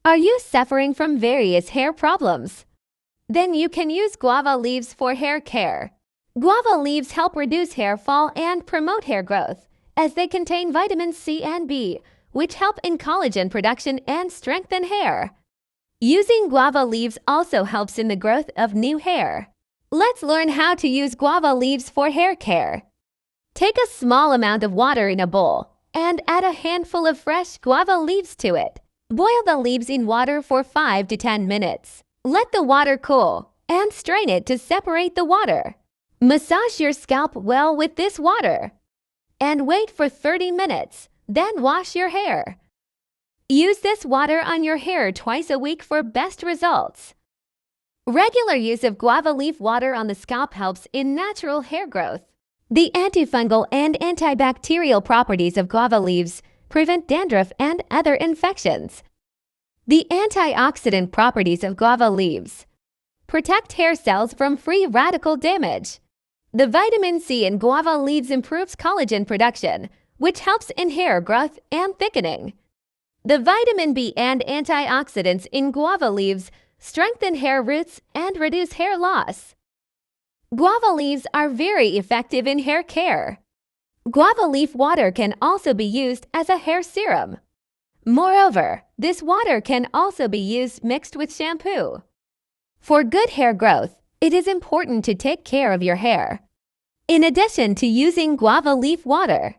Are you suffering from various hair problems? Then you can use guava leaves for hair care. Guava leaves help reduce hair fall and promote hair growth, as they contain vitamins C and B, which help in collagen production and strengthen hair. Using guava leaves also helps in the growth of new hair. Let's learn how to use guava leaves for hair care. Take a small amount of water in a bowl and add a handful of fresh guava leaves to it. Boil the leaves in water for 5 to 10 minutes. Let the water cool and strain it to separate the water. Massage your scalp well with this water and wait for 30 minutes, then wash your hair. Use this water on your hair twice a week for best results. Regular use of guava leaf water on the scalp helps in natural hair growth. The antifungal and antibacterial properties of guava leaves prevent dandruff and other infections. The antioxidant properties of guava leaves protect hair cells from free radical damage. The vitamin C in guava leaves improves collagen production, which helps in hair growth and thickening. The vitamin B and antioxidants in guava leaves strengthen hair roots and reduce hair loss. Guava leaves are very effective in hair care. Guava leaf water can also be used as a hair serum. Moreover, this water can also be used mixed with shampoo. For good hair growth, it is important to take care of your hair. In addition to using guava leaf water,